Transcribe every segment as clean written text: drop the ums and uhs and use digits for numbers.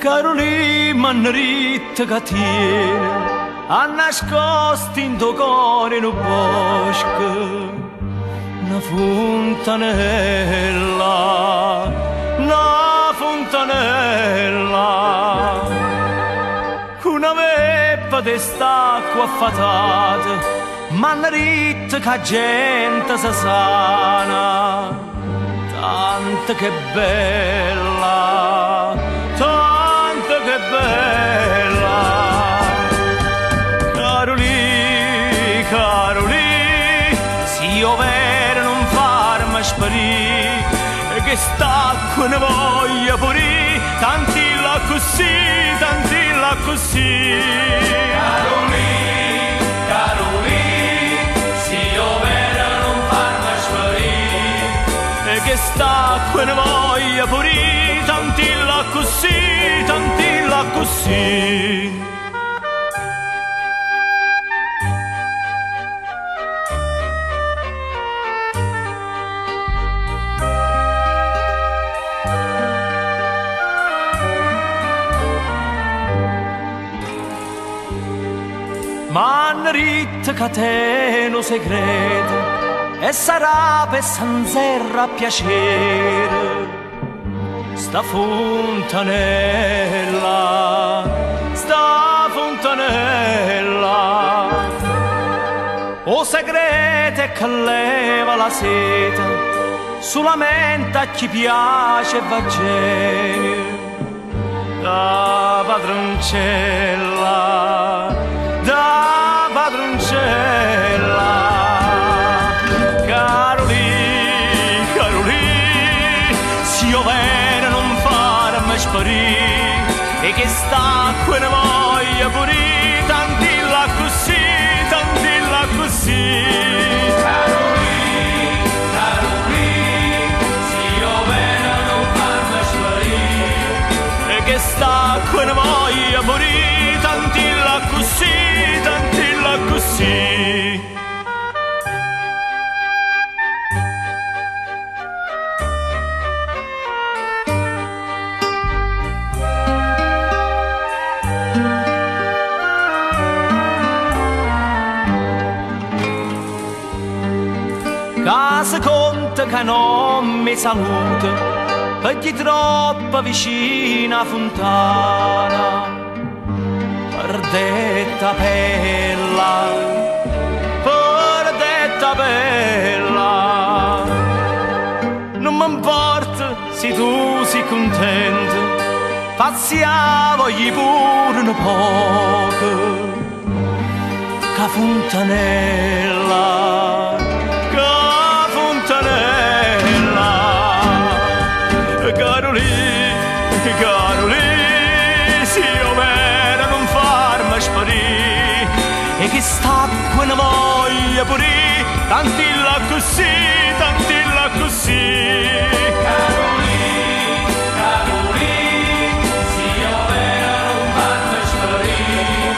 Carolina Manritta cattiene ha nascosto in tuo cuore in un bosco una fontanella, una veppa di st'acqua affatata, Manritta che gente si sana, tanto che bella, tanto che bella. Carolì, Carolì, se io vero non farmi sparire, che stacco ne voglio pure, tanti la così, tanti la così. Carolì, Carolì, se io vero non farmi sparire, che stacco ne voglio pure, tanti la così, tanti la così. Manritta cateno segreto e sarà per Sanzerra a piacere sta fontanella, o segreto che leva la seta solamente a chi piace va bene da padroncella, da padroncella. Carolì, Carolì, se io vero non farmi sparire, e che stacco ne voglio pure, tanti la così, tanti la così. Carolì, Carolì, se io vero non farmi sparire, E che stacco ne voglio pure, tanti la così, tanti la così. Casa conta che non mi saluta perché troppo vicina a fontana, perdetta bella, non mi importa se tu sei contento, paziavo-gli pure un poco, che fontanella, Carolì, Carolì, se io vero non farmi sparire, e che stacco ne voglio pure, tanti la così, tanti la così. Carolì, Carolì, se io vero non farmi sparire,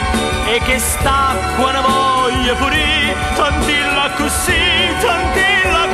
E che stacco ne voglio pure, tanti la così, tanti la